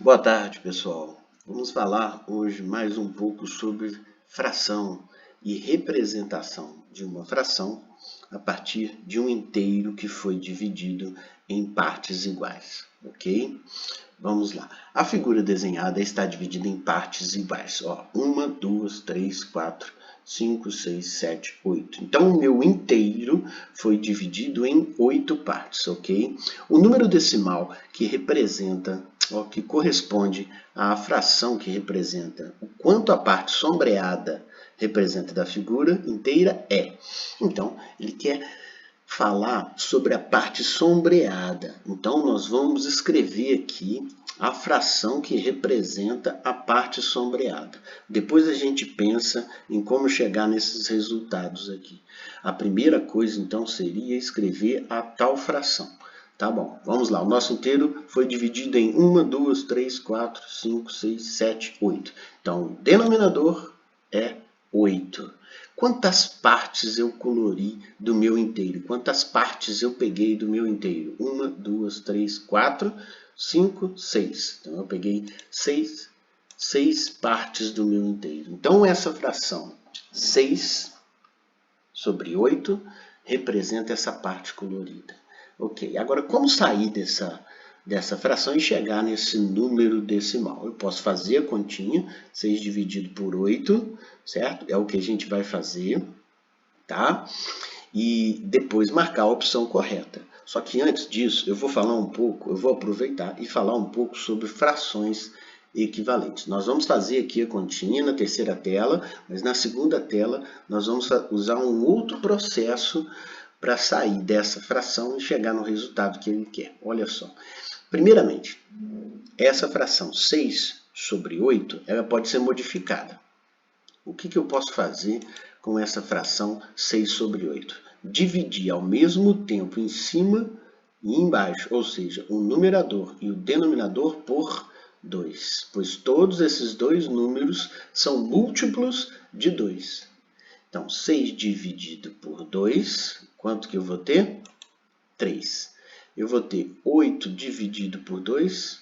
Boa tarde, pessoal. Vamos falar hoje mais um pouco sobre fração e representação de uma fração a partir de um inteiro que foi dividido em partes iguais, ok? Vamos lá. A figura desenhada está dividida em partes iguais. Ó, 1, 2, 3, 4, 5, 6, 7, 8. Então, o meu inteiro foi dividido em 8 partes, ok? O número decimal que representa, ó, que corresponde à fração que representa o quanto a parte sombreada representa da figura inteira é. Então, ele quer falar sobre a parte sombreada. Então, nós vamos escrever aqui a fração que representa a parte sombreada. Depois a gente pensa em como chegar nesses resultados aqui. A primeira coisa, então, seria escrever a tal fração. Tá bom, vamos lá. O nosso inteiro foi dividido em 1, 2, 3, 4, 5, 6, 7, 8. Então, o denominador é 8. Quantas partes eu colori do meu inteiro? Quantas partes eu peguei do meu inteiro? 1, 2, 3, 4, 5, 6. Então, eu peguei 6 partes do meu inteiro. Então, essa fração 6 sobre 8 representa essa parte colorida. Ok, agora como sair dessa fração e chegar nesse número decimal? Eu posso fazer a continha, 6 dividido por 8, certo? É o que a gente vai fazer, tá? E depois marcar a opção correta. Só que antes disso, eu vou aproveitar e falar um pouco sobre frações equivalentes. Nós vamos fazer aqui a continha na terceira tela, mas na segunda tela nós vamos usar um outro processo para sair dessa fração e chegar no resultado que ele quer. Olha só. Primeiramente, essa fração 6 sobre 8, ela pode ser modificada. O que eu posso fazer com essa fração 6 sobre 8? Dividir ao mesmo tempo em cima e embaixo, ou seja, o numerador e o denominador por 2, pois todos esses dois números são múltiplos de 2. Então, 6 dividido por 2, quanto que eu vou ter? 3. Eu vou ter 8 dividido por 2,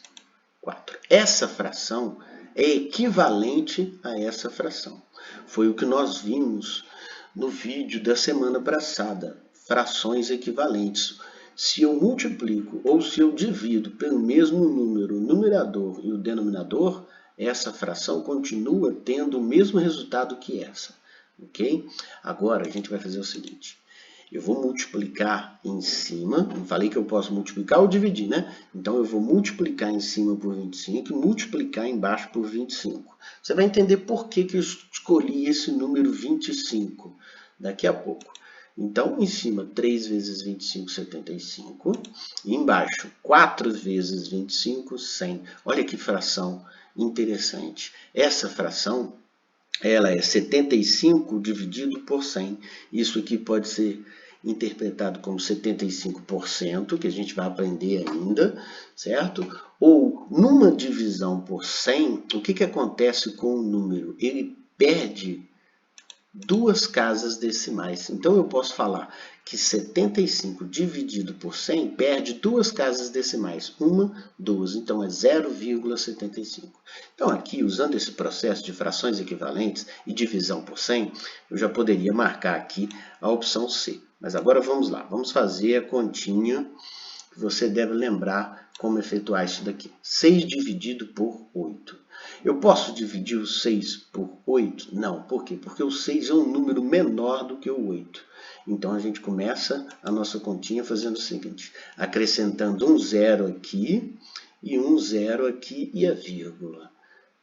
4. Essa fração é equivalente a essa fração. Foi o que nós vimos no vídeo da semana passada, frações equivalentes. Se eu multiplico ou se eu divido pelo mesmo número o numerador e o denominador, essa fração continua tendo o mesmo resultado que essa. Ok? Agora a gente vai fazer o seguinte. Eu vou multiplicar em cima, não falei que eu posso multiplicar ou dividir, né? Então, eu vou multiplicar em cima por 25 e multiplicar embaixo por 25. Você vai entender por que eu escolhi esse número 25 daqui a pouco. Então, em cima, 3 vezes 25, 75. E embaixo, 4 vezes 25, 100. Olha que fração interessante. Essa fração, ela é 75 dividido por 100. Isso aqui pode ser interpretado como 75%, que a gente vai aprender ainda, certo? Ou, numa divisão por 100, o que acontece com o número? Ele perde duas casas decimais. Então, eu posso falar que 75 dividido por 100 perde duas casas decimais. 1, 2. Então, é 0,75. Então, aqui, usando esse processo de frações equivalentes e divisão por 100, eu já poderia marcar aqui a opção C. Mas agora vamos lá. Vamos fazer a continha que você deve lembrar como efetuar isso daqui. 6 dividido por 8. Eu posso dividir o 6 por 8? Não. Por quê? Porque o 6 é um número menor do que o 8. Então, a gente começa a nossa continha fazendo o seguinte, acrescentando um zero aqui e um zero aqui e a vírgula.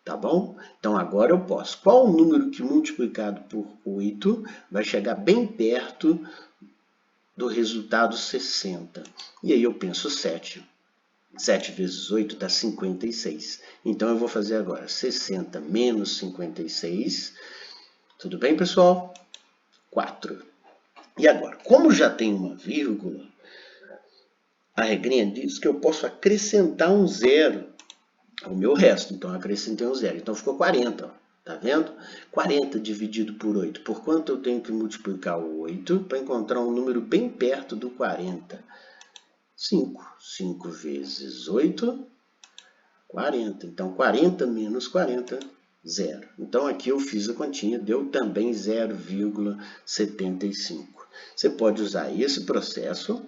Tá bom? Então, agora eu posso. Qual o número que multiplicado por 8 vai chegar bem perto do resultado 60? E aí eu penso 7. 7 vezes 8 dá 56. Então, eu vou fazer agora 60 menos 56. Tudo bem, pessoal? 4. E agora, como já tem uma vírgula, a regrinha diz que eu posso acrescentar um zero ao meu resto. Então, eu acrescentei um zero. Então, ficou 40. Ó. Tá vendo? 40 dividido por 8. Por quanto eu tenho que multiplicar o 8 para encontrar um número bem perto do 40? 5. 5 vezes 8, 40. Então, 40 menos 40, 0. Então, aqui eu fiz a continha, deu também 0,75. Você pode usar esse processo.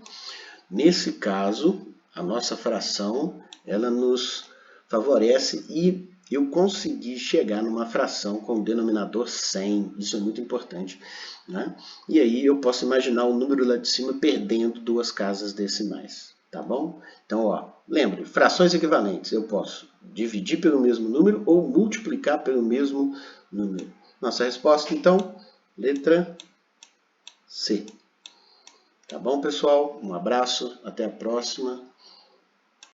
Nesse caso, a nossa fração, ela nos favorece e eu consegui chegar numa fração com o denominador 100. Isso é muito importante, né? E aí eu posso imaginar o número lá de cima perdendo 2 casas decimais. Tá bom? Então, ó, lembre, frações equivalentes, eu posso dividir pelo mesmo número ou multiplicar pelo mesmo número. Nossa resposta, então, letra C. Tá bom, pessoal? Um abraço, até a próxima.